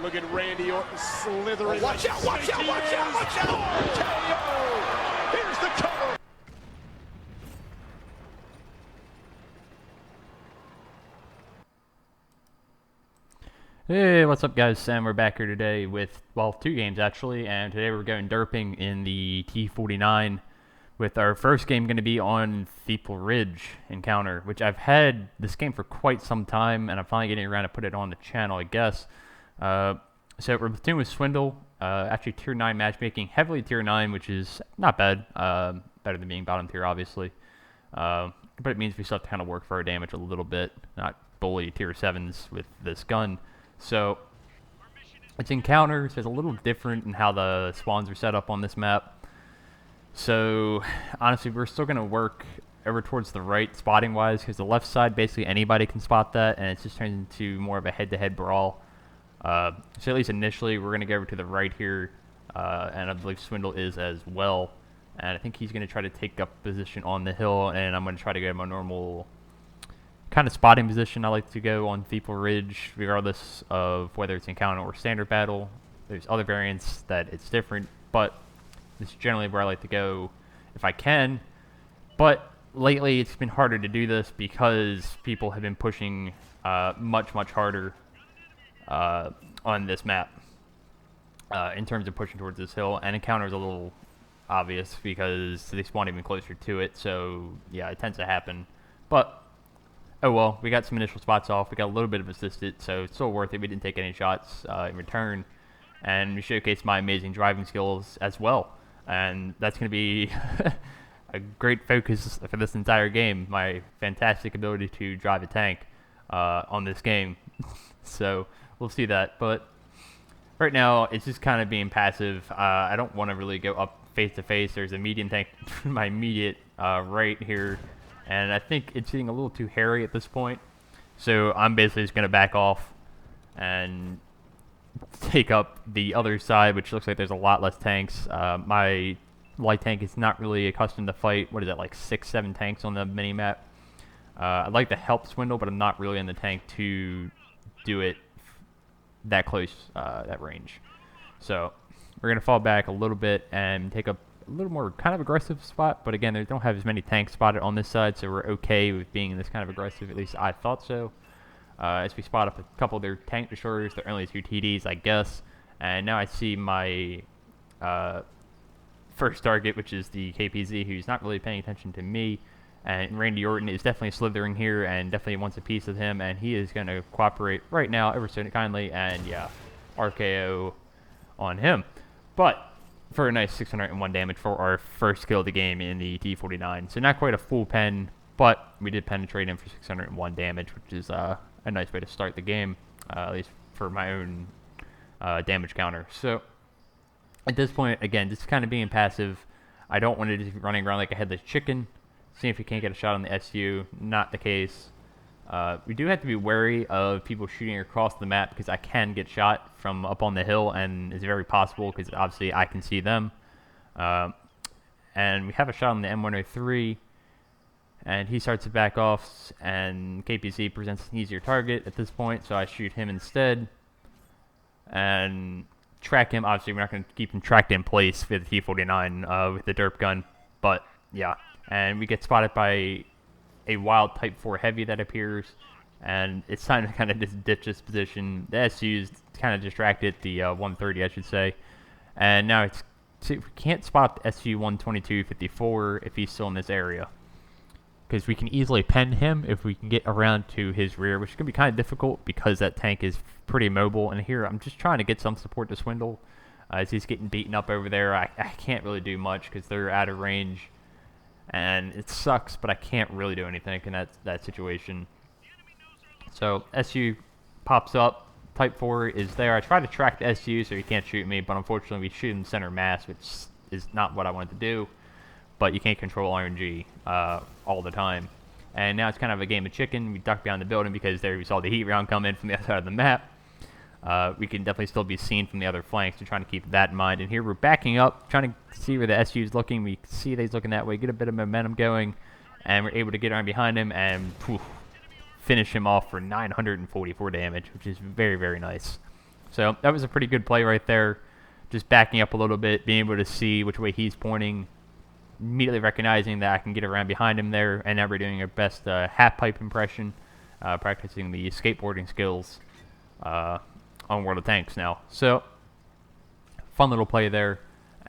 And look at Randy Orton slithering. Watch out, watch out, watch out, watch out! KO! Here's the cover. Hey, what's up guys? Sam, we're back here today with, well, 2 games actually, and today we're going derping in the T49 with our first game going to be on Thiepel Ridge Encounter, which I've had this game for quite some time, and I'm finally getting around to put it on the channel, I guess. So we're platoon with Swindle, actually tier 9 matchmaking, heavily tier 9, which is not bad, better than being bottom tier obviously, but it means we still have to kind of work for our damage a little bit, not bully tier 7s with this gun. So it's encounters. It's a little different in how the spawns are set up on this map. So honestly, we're still going to work over towards the right spotting wise, because the left side basically anybody can spot that, and it's just turned into more of a head-to-head brawl. So at least initially we're going to go over to the right here, and I believe Swindle is as well, and I think he's going to try to take up position on the hill, and I'm going to try to get my normal kind of spotting position I like to go on Thiepel Ridge, regardless of whether it's encounter or standard battle. There's other variants that it's different, but this is generally where I like to go if I can. But lately it's been harder to do this because people have been pushing much harder on this map in terms of pushing towards this hill, and encounter is a little obvious because they spawn even closer to it, so yeah, it tends to happen. But oh well, we got some initial spots off. We got a little bit of assisted, so it's still worth it. We didn't take any shots in return, and we showcased my amazing driving skills as well. And that's going to be a great focus for this entire game, my fantastic ability to drive a tank on this game. So we'll see that. But right now, it's just kind of being passive. I don't want to really go up face to face. There's a medium tank to my immediate right here, and I think it's getting a little too hairy at this point. So I'm basically just going to back off and take up the other side, which looks like there's a lot less tanks. My light tank is not really accustomed to fight. What is that, like 6-7 tanks on the mini-map? I'd like to help Swindle, but I'm not really in the tank to do it that close, that range. So we're going to fall back a little bit and take up a little more kind of aggressive spot, but again, they don't have as many tanks spotted on this side, so we're okay with being this kind of aggressive. At least I thought so. As we spot up a couple of their tank destroyers, they're only 2 TDs, I guess. And now I see my first target, which is the KPZ, who's not really paying attention to me. And Randy Orton is definitely slithering here and definitely wants a piece of him, and he is going to cooperate right now ever so kindly, and yeah, RKO on him. But for a nice 601 damage for our first kill of the game in the T49. So not quite a full pen, but we did penetrate him for 601 damage, which is a nice way to start the game, at least for my own damage counter. So at this point, again, just kind of being passive. I don't want to just be running around like a headless chicken. See if we can't get a shot on the SU. Not the case. We do have to be wary of people shooting across the map because I can get shot from up on the hill, and it's very possible because obviously I can see them. And we have a shot on the M103, and he starts to back off, and KPZ presents an easier target at this point, so I shoot him instead and track him. Obviously, we're not going to keep him tracked in place with the T49 with the derp gun, but yeah. And we get spotted by a wild Type 4 heavy that appears, and it's time to kind of just ditch this position. The SU's kind of distracted, the 130 I should say, and now it's, we can't spot the SU 122-54 if he's still in this area, because we can easily pen him if we can get around to his rear, which is going to be kind of difficult because that tank is pretty mobile. And here I'm just trying to get some support to Swindle as he's getting beaten up over there. I can't really do much because they're out of range, and it sucks, but I can't really do anything in that situation. So SU pops up, Type 4 is there. I try to track the SU so he can't shoot me, but unfortunately we shoot him center mass, which is not what I wanted to do. But you can't control RNG all the time. And now it's kind of a game of chicken. We duck behind the building because there we saw the heat round come in from the other side of the map. We can definitely still be seen from the other flanks, so trying to keep that in mind. And here we're backing up, trying to see where the SU is looking. We see that he's looking that way, get a bit of momentum going, and we're able to get around behind him and finish him off for 944 damage, which is very, very nice. So that was a pretty good play right there. Just backing up a little bit, being able to see which way he's pointing, immediately recognizing that I can get around behind him there, and now we're doing our best half pipe impression, practicing the skateboarding skills on World of Tanks now. So, fun little play there.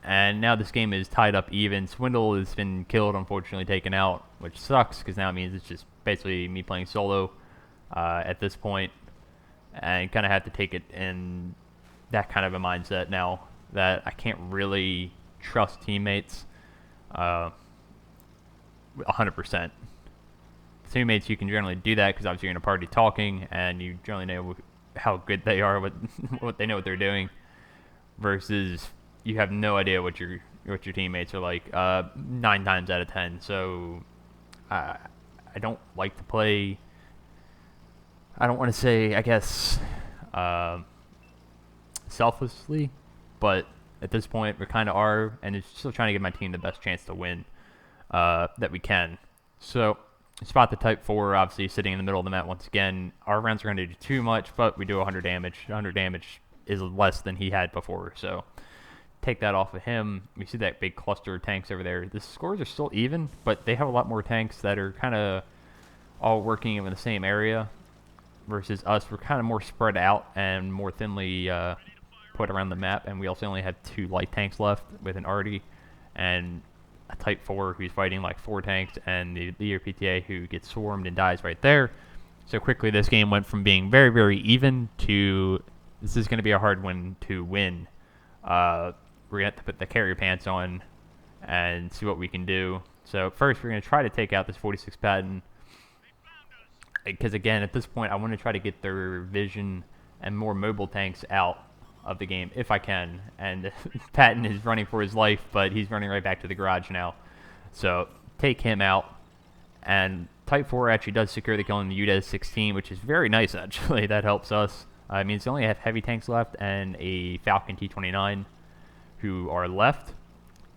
And now this game is tied up even. Swindle has been killed, unfortunately taken out, which sucks because now it means it's just basically me playing solo at this point, and kind of have to take it in that kind of a mindset now that I can't really trust teammates 100%. Teammates, you can generally do that because obviously you're in a party talking and you generally know how good they are, what they know what they're doing, versus you have no idea what your teammates are like 9 times out of 10. So I don't like to play. I don't want to say, I guess, selflessly, but at this point we kind of are, and it's still trying to give my team the best chance to win that we can. So spot the Type 4, obviously sitting in the middle of the map once again. Our rounds are going to do too much, but we do 100 damage. 100 damage is less than he had before, so take that off of him. We see that big cluster of tanks over there. The scores are still even, but they have a lot more tanks that are kind of all working in the same area, versus us. We're kind of more spread out and more thinly put around the map, and we also only have 2 light tanks left with an Artie and a Type 4 who's fighting like 4 tanks, and the Leader PTA who gets swarmed and dies right there. So quickly this game went from being very, very even to this is going to be a hard one to win. We're going to have to put the carrier pants on and see what we can do. So first we're going to try to take out this 46 Patton, because again at this point I want to try to get their vision and more mobile tanks out of the game if I can. And Patton is running for his life, but he's running right back to the garage now. So take him out. And Type 4 actually does secure the kill in the UDES 16, which is very nice actually. That helps us. It means they only have heavy tanks left and a Falcon T49 who are left,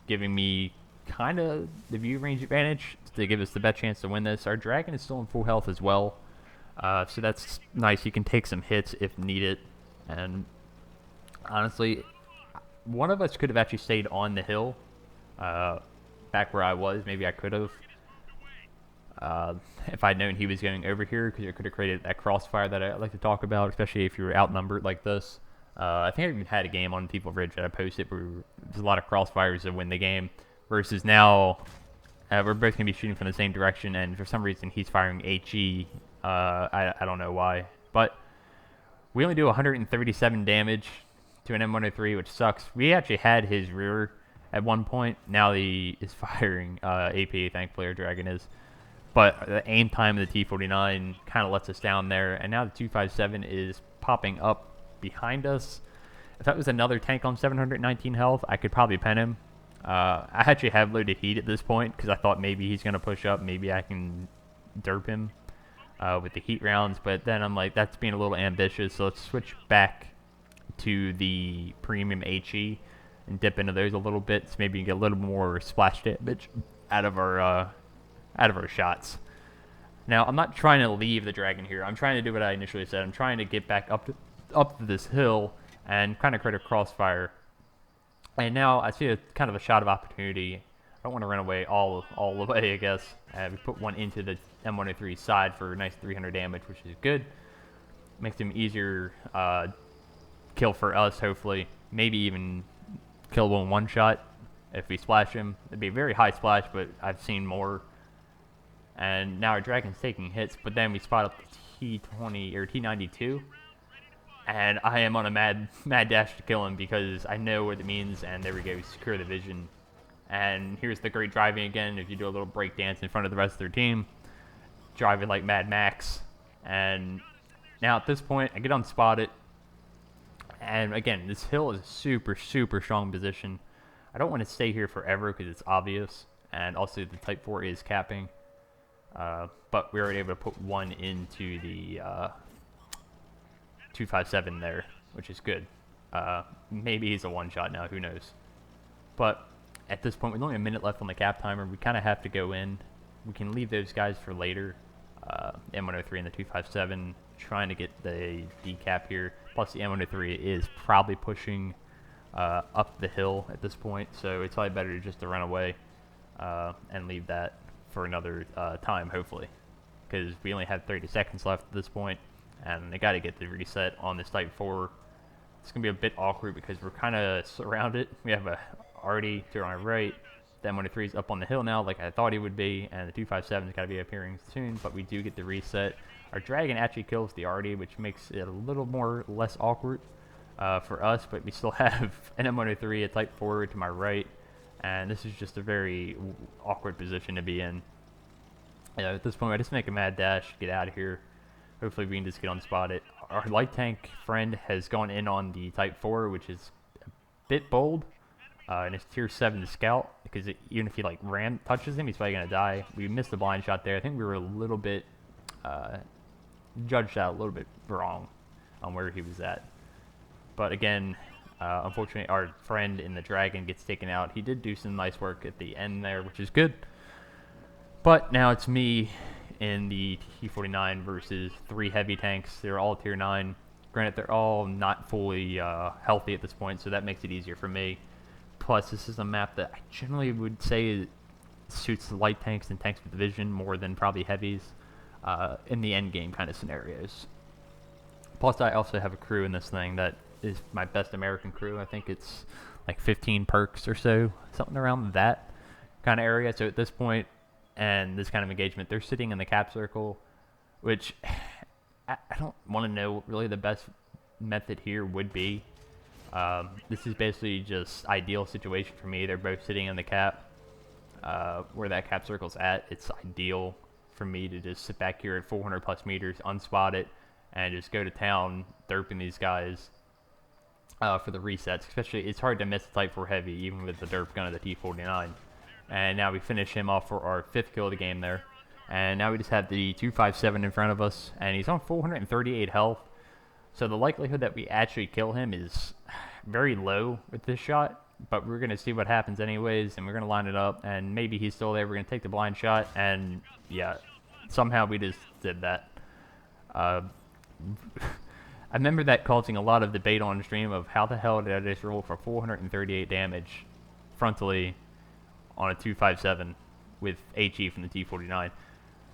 giving me kind of the view range advantage to give us the best chance to win this. Our Dragon is still in full health as well, so that's nice. He can take some hits if needed. And honestly, one of us could have actually stayed on the hill back where I was. Maybe I could have if I'd known he was going over here, because it could have created that crossfire that I like to talk about, especially if you're outnumbered like this. I think I even had a game on People Ridge that I posted where there's a lot of crossfires to win the game, versus now we're both going to be shooting from the same direction, and for some reason he's firing HE. I don't know why, but we only do 137 damage to an M103, which sucks. We actually had his rear at one point. Now he is firing AP, thankfully our Dragon is. But the aim time of the T49 kind of lets us down there, and now the 257 is popping up behind us. If that was another tank on 719 health, I could probably pen him. I actually have loaded heat at this point because I thought maybe he's going to push up. Maybe I can derp him with the heat rounds, but then I'm like, that's being a little ambitious, so let's switch back to the premium HE and dip into those a little bit, so maybe you get a little more splash damage out of our shots. Now, I'm not trying to leave the Dragon here. I'm trying to do what I initially said. I'm trying to get back up to this hill and kind of create a crossfire. And now I see a kind of a shot of opportunity. I don't want to run away all the way, I guess. We put one into the M103 side for a nice 300 damage, which is good. Makes him easier kill for us, hopefully. Maybe even kill one shot if we splash him. It'd be a very high splash, but I've seen more. And now our Dragon's taking hits, but then we spot up the T20 or T92, and I am on a mad dash to kill him because I know what it means. And there we go, secure the vision. And here's the great driving again. If you do a little break dance in front of the rest of their team, driving like Mad Max. And now at this point, I get unspotted. And again, this hill is a super strong position. I don't want to stay here forever because it's obvious, and also the Type 4 is capping. But we were able to put one into the 257 there, which is good. Maybe he's a one-shot now, who knows. But at this point, with only a minute left on the cap timer, we kind of have to go in. We can leave those guys for later. M103 and the 257, trying to get the decap here. Plus the M103 is probably pushing up the hill at this point, so it's probably better just to run away and leave that for another time, hopefully, because we only have 30 seconds left at this point, and they got to get the reset on this Type 4. It's going to be a bit awkward because we're kind of surrounded. We have a Artie to our right. The M103 is up on the hill now like I thought he would be, and the 257's got to be appearing soon, but we do get the reset. Our Dragon actually kills the Artie, which makes it a little more less awkward for us, but we still have an M103, a Type 4 to my right, and this is just a very awkward position to be in. At this point, I just make a mad dash, get out of here. Hopefully we can just get unspotted. Our light tank friend has gone in on the Type 4, which is a bit bold. And it's tier 7 to scout, because even if he like touches him, he's probably going to die. We missed the blind shot there. I think we were a little bit, judged out a little bit wrong on where he was at. But again, unfortunately our friend in the Dragon gets taken out. He did do some nice work at the end there, which is good. But now it's me in the T49 versus 3 heavy tanks. They're all tier 9. Granted, they're all not fully healthy at this point, so that makes it easier for me. Plus, this is a map that I generally would say suits the light tanks and tanks with vision more than probably heavies in the end game kind of scenarios. Plus, I also have a crew in this thing that is my best American crew. I think it's like 15 perks or so, something around that kind of area. So at this point, and this kind of engagement, they're sitting in the cap circle, which I don't want to know what really the best method here would be. This is basically just ideal situation for me. They're both sitting in the cap, where that cap circle's at. It's ideal for me to just sit back here at 400 plus meters, unspotted, and just go to town, derping these guys for the resets. Especially, it's hard to miss the Type 4 heavy, even with the derp gun of the T49. And now we finish him off for our 5th kill of the game there. And now we just have the 257 in front of us, and he's on 438 health. So the likelihood that we actually kill him is very low with this shot, but we're going to see what happens anyways, and we're going to line it up, and maybe he's still there. We're going to take the blind shot, and yeah, somehow we just did that. I remember that causing a lot of debate on stream of how the hell did I just roll for 438 damage frontally on a 257 with HE from the T49.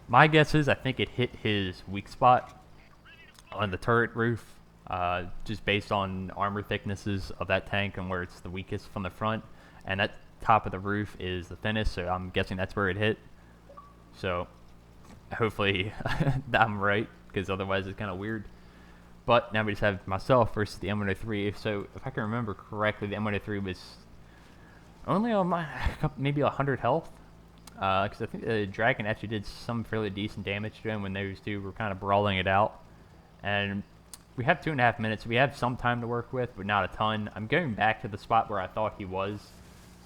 My guess is I think it hit his weak spot on the turret roof, just based on armor thicknesses of that tank and where it's the weakest from the front, and that top of the roof is the thinnest, so I'm guessing that's where it hit. So hopefully I'm right, because otherwise it's kind of weird. But now we just have myself versus the M103. So if I can remember correctly, the M103 was only on maybe 100 health, because I think the Dragon actually did some fairly decent damage to him when those two were kind of brawling it out. And we have 2.5 minutes. We have some time to work with, but not a ton. I'm going back to the spot where I thought he was,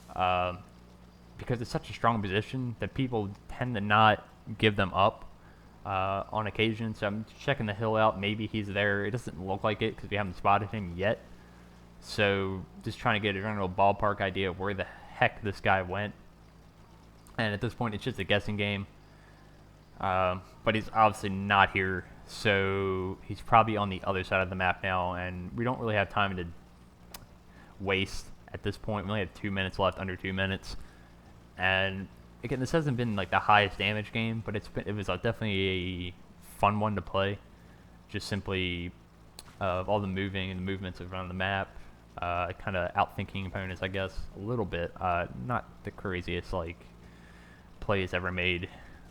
because it's such a strong position that people tend to not give them up on occasion. So I'm checking the hill out. Maybe he's there. It doesn't look like it because we haven't spotted him yet. So just trying to get a general ballpark idea of where the heck this guy went. And at this point, it's just a guessing game. But he's obviously not here. So he's probably on the other side of the map now. And we don't really have time to waste at this point. We only have 2 minutes left, under 2 minutes. And again, this hasn't been like the highest damage game, but it was definitely a fun one to play. Just simply of all the moving and the movements around the map. Kind of outthinking opponents, I guess, a little bit. Not the craziest like plays ever made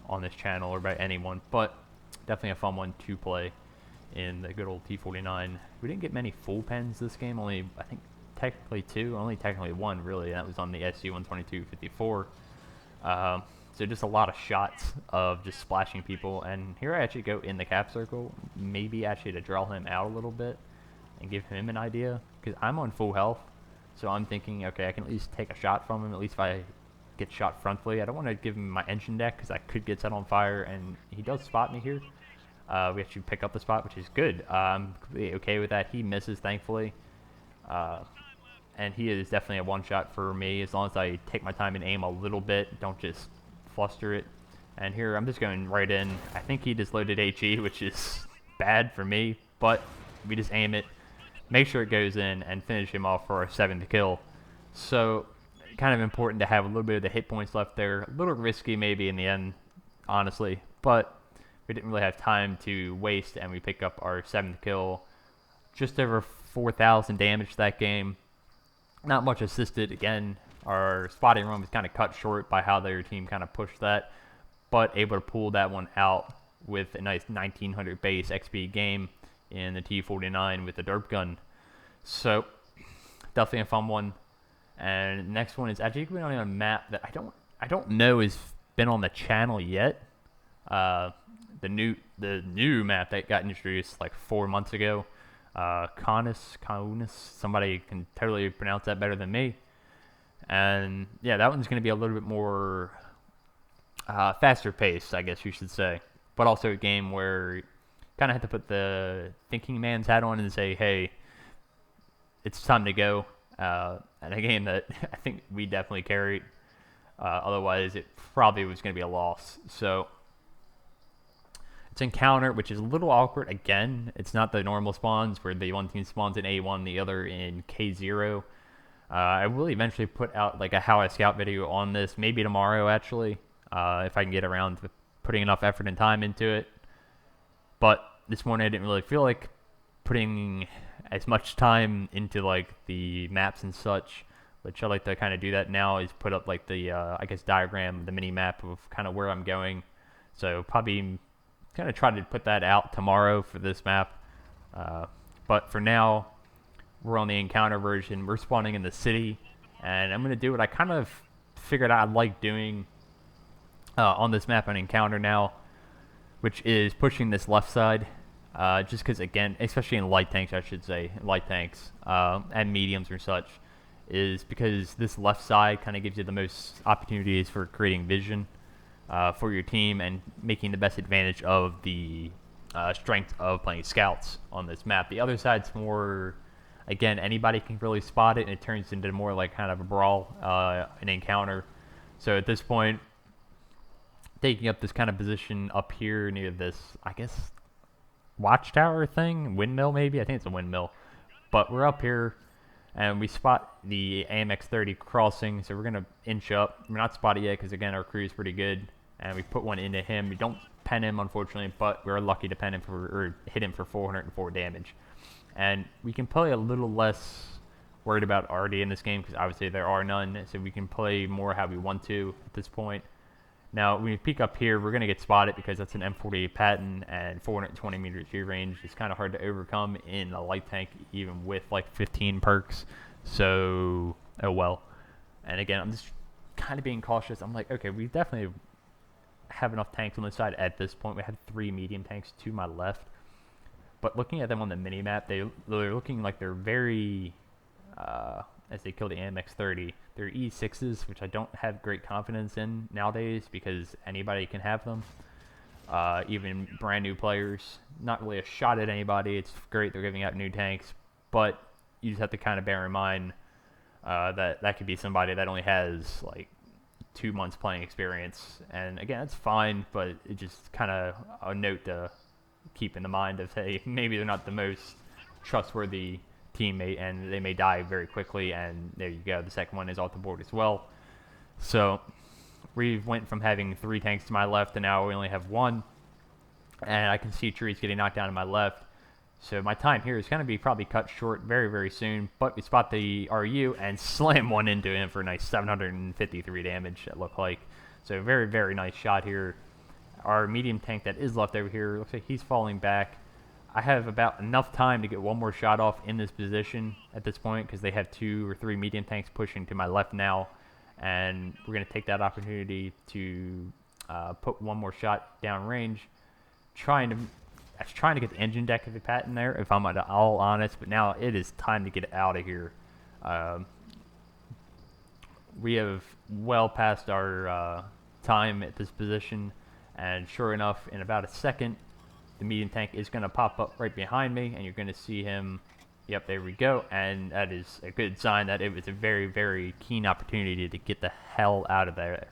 on this channel or by anyone, but definitely a fun one to play in the good old T49. We didn't get many full pens this game. Only, I think, technically 2. Only technically 1, really. And that was on the SU-122-54. So just a lot of shots of just splashing people. And here I actually go in the cap circle, maybe actually to draw him out a little bit and give him an idea, because I'm on full health. So I'm thinking, okay, I can at least take a shot from him, at least if I get shot frontally. I don't want to give him my engine deck because I could get set on fire, and he does spot me here. We actually pick up the spot, which is good. I'm completely okay with that. He misses, thankfully. And he is definitely a one-shot for me, as long as I take my time and aim a little bit, don't just fluster it. And here, I'm just going right in. I think he just loaded HE, which is bad for me, but we just aim it, make sure it goes in, and finish him off for our 7th kill. So, kind of important to have a little bit of the hit points left there. A little risky maybe in the end, honestly, but we didn't really have time to waste, and we pick up our 7th kill. Just over 4,000 damage that game. Not much assisted. Again, our spotting run was kind of cut short by how their team kind of pushed that, but able to pull that one out with a nice 1900 base XP game in the T49 with the derp gun. So definitely a fun one. And next one is actually going on a map that I don't know has been on the channel yet. The new map that got introduced like 4 months ago. Kaunis, somebody can totally pronounce that better than me. And yeah, that one's going to be a little bit more faster paced, I guess you should say. But also a game where you kind of have to put the thinking man's hat on and say, hey, it's time to go. And a game that I think we definitely carried. Otherwise, it probably was going to be a loss. So it's Encounter, which is a little awkward. Again, it's not the normal spawns where the one team spawns in A1, the other in K0. I will eventually put out like a How I Scout video on this, maybe tomorrow actually, if I can get around to putting enough effort and time into it. But this morning I didn't really feel like putting as much time into like the maps and such, which I like to kind of do that now, is put up like the I guess diagram, the mini map of kind of where I'm going. So probably kind of try to put that out tomorrow for this map. But for now, we're on the Encounter version. We're spawning in the city, and I'm going to do what I kind of figured out I like doing on this map on Encounter now, which is pushing this left side. Just because, again, especially in light tanks, I should say, light tanks and mediums or such, is because this left side kind of gives you the most opportunities for creating vision for your team and making the best advantage of the strength of playing scouts on this map. The other side's more, again, anybody can really spot it, and it turns into more like kind of a brawl, an Encounter. So at this point, taking up this kind of position up here near this, I guess, watchtower thing, windmill maybe, I think it's a windmill, but we're up here and we spot the AMX-30 crossing, so we're going to inch up. We're not spotted yet because, again, our crew is pretty good, and we put one into him. We don't pen him, unfortunately, but we're lucky to pen him or hit him for 404 damage. And we can play a little less worried about RD in this game because obviously there are none, so we can play more how we want to at this point. Now, when we peek up here, we're going to get spotted because that's an M48 Patton, and 420 meters view range is kind of hard to overcome in a light tank, even with like 15 perks. So, oh well. And again, I'm just kind of being cautious. I'm like, okay, we definitely have enough tanks on this side at this point. We have 3 medium tanks to my left. But looking at them on the mini-map, they're looking like they're very, as they kill the AMX-30, they're E6s, which I don't have great confidence in nowadays because anybody can have them. Even brand new players. Not really a shot at anybody. It's great they're giving out new tanks, but you just have to kind of bear in mind that could be somebody that only has like 2 months playing experience. And again, it's fine, but it's just kind of a note to keep in the mind of, hey, maybe they're not the most trustworthy teammate and they may die very quickly, and there you go, the second one is off the board as well. So we went from having 3 tanks to my left, and now we only have 1, and I can see trees getting knocked down to my left. So my time here is going to be probably cut short very, very soon, but we spot the RU and slam one into him for a nice 753 damage, it looked like. So very, very nice shot here. Our medium tank that is left over here, looks like he's falling back. I have about enough time to get one more shot off in this position at this point because they have 2 or 3 medium tanks pushing to my left now, and we're going to take that opportunity to put one more shot down range, trying to get the engine deck of the Patton there, if I'm all honest, but now it is time to get out of here. We have well past our time at this position, and sure enough, in about a second, the medium tank is going to pop up right behind me, and you're going to see him. Yep, there we go. And that is a good sign that it was a very, very keen opportunity to get the hell out of there.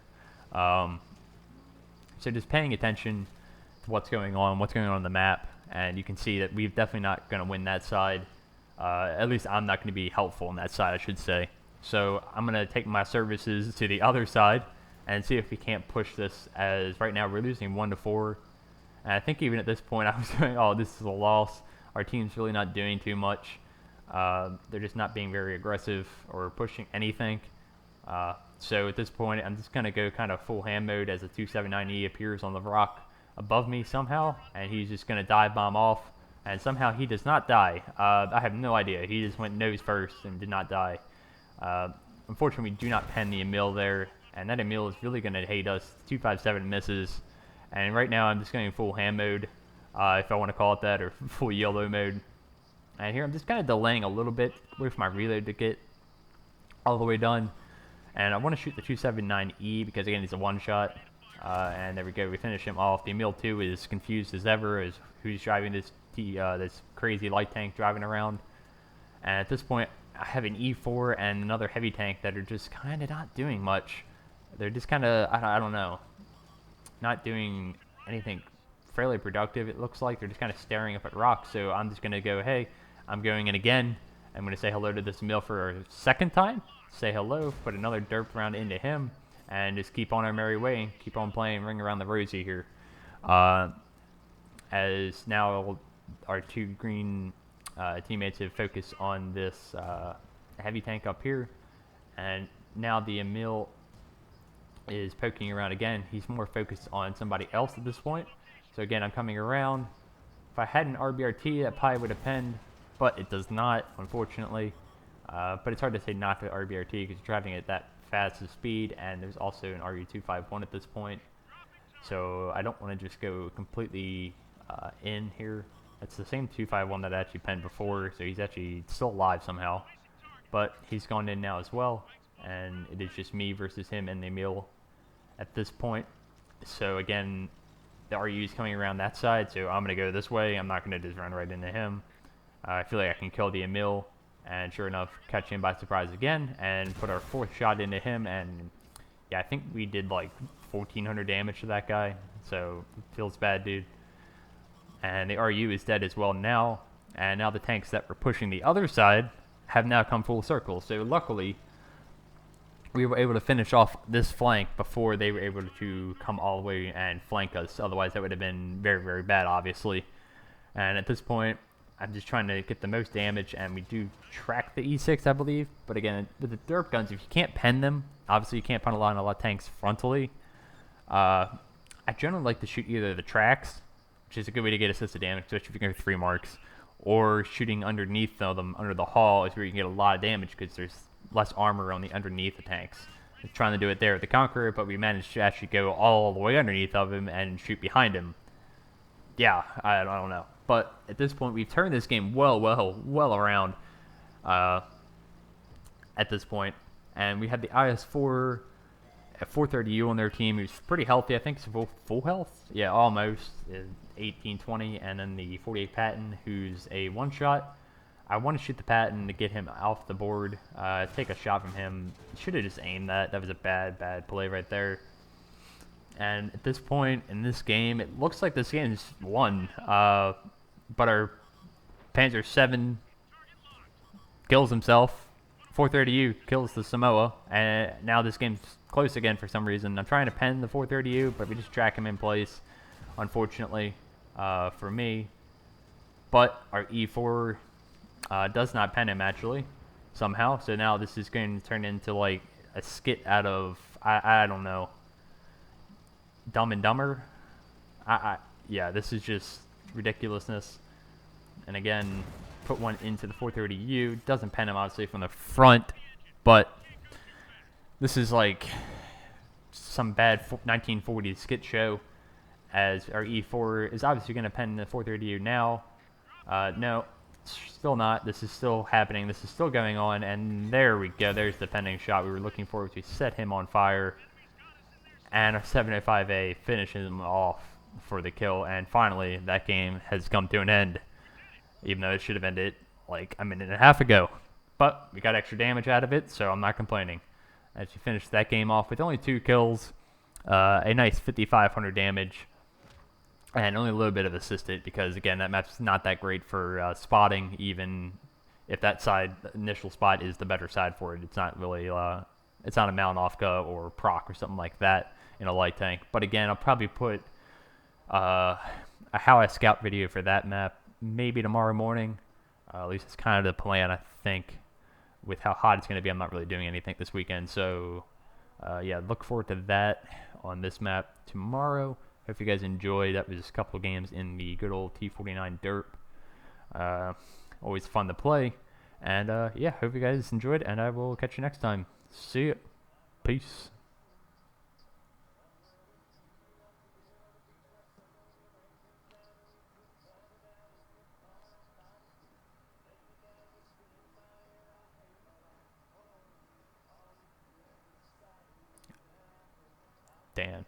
So just paying attention to what's going on the map, and you can see that we're definitely not going to win that side. At least I'm not going to be helpful on that side, I should say. So I'm going to take my services to the other side and see if we can't push this, as right now we're losing 1-4. And I think even at this point I was going, oh, this is a loss. Our team's really not doing too much. They're just not being very aggressive or pushing anything. So at this point, I'm just going to go kind of full hand mode as the 279E appears on the rock above me somehow. And he's just going to dive bomb off. And somehow he does not die. I have no idea. He just went nose first and did not die. Unfortunately, we do not pen the Emil there. And that Emil is really going to hate us. 257 misses. And right now I'm just going full hand mode, if I want to call it that, or full yellow mode. And here I'm just kind of delaying a little bit, wait for my reload to get all the way done. And I want to shoot the 279E because, again, it's a one-shot. And there we go, we finish him off. The Emil 2 is confused as ever as who's driving this this crazy light tank driving around. And at this point, I have an E4 and another heavy tank that are just kind of not doing much. They're just kind of, I don't know, not doing anything fairly productive. It looks like they're just kind of staring up at rocks. So I'm just going to go, hey, I'm going in again. I'm going to say hello to this Emil for a second time. Say hello, put another derp round into him, and just keep on our merry way. Keep on playing Ring Around the Rosie here. As now our two green teammates have focused on this heavy tank up here. And now the Emil is poking around again. He's more focused on somebody else at this point. So again, I'm coming around. If I had an RBRT, that probably would have penned, but it does not, unfortunately. But it's hard to say not to RBRT because you're driving at that fast of speed, and there's also an RU251 at this point. So I don't want to just go completely in here. That's the same 251 that I actually penned before, so he's actually still alive somehow. But he's gone in now as well, and it is just me versus him and the Emil at this point. So again, the RU is coming around that side, so I'm going to go this way. I'm not going to just run right into him. I feel like I can kill the Emil, and sure enough, catch him by surprise again, and put our fourth shot into him, and yeah, I think we did like 1,400 damage to that guy, so it feels bad, dude. And the RU is dead as well now, and now the tanks that were pushing the other side have now come full circle. So luckily, we were able to finish off this flank before they were able to come all the way and flank us. Otherwise, that would have been very, very bad, obviously. And at this point, I'm just trying to get the most damage, and we do track the E6, I believe. But again, with the derp guns, if you can't pen them, obviously you can't pen a lot of tanks frontally. I generally like to shoot either the tracks, which is a good way to get assisted damage, especially if you can go 3 marks, or shooting underneath them, under the hull, is where you can get a lot of damage because there's less armor on the underneath the tanks. I was trying to do it there with the Conqueror, but we managed to actually go all the way underneath of him and shoot behind him. Yeah, I don't know. But at this point, we've turned this game well around at this point. And we had the IS-4 at 430U on their team, who's pretty healthy. I think it's full health. Yeah, almost. 1820. And then the 48 Patton, who's a one-shot. I want to shoot the Patton to get him off the board. Take a shot from him. Should have just aimed that. That was a bad play right there. And at this point in this game, it looks like this game is won. But our Panzer 7 kills himself. 430U kills the Samoa. And now this game's close again for some reason. I'm trying to pen the 430U, but we just track him in place, unfortunately, for me. But our E4 does not pen him, actually, somehow. So now this is going to turn into like a skit out of, I don't know, Dumb and Dumber. Yeah, this is just ridiculousness. And again, put one into the 430U. Doesn't pen him, obviously, from the front, but this is like some bad 1940s skit show, as our E4 is obviously going to pen the 430U now. No, still not. This is still happening. This is still going on, and there we go. There's the pending shot we were looking for, which we set him on fire. And our 705A finishes him off for the kill. And finally, that game has come to an end, even though it should have ended like a minute and a half ago. But we got extra damage out of it, so I'm not complaining. As we finished that game off with only 2 kills, a nice 5,500 damage, and only a little bit of assisted because, again, that map's not that great for spotting, even if that side initial spot is the better side for it. It's not really, it's not a Mount Ofka or Proc or something like that in a light tank. But again, I'll probably put a How I Scout video for that map maybe tomorrow morning. At least it's kind of the plan, I think. With how hot it's going to be, I'm not really doing anything this weekend. So, yeah, look forward to that on this map tomorrow. Hope you guys enjoyed. That was just a couple of games in the good old T49 derp. Always fun to play. And, yeah, hope you guys enjoyed, and I will catch you next time. See ya. Peace. Dan.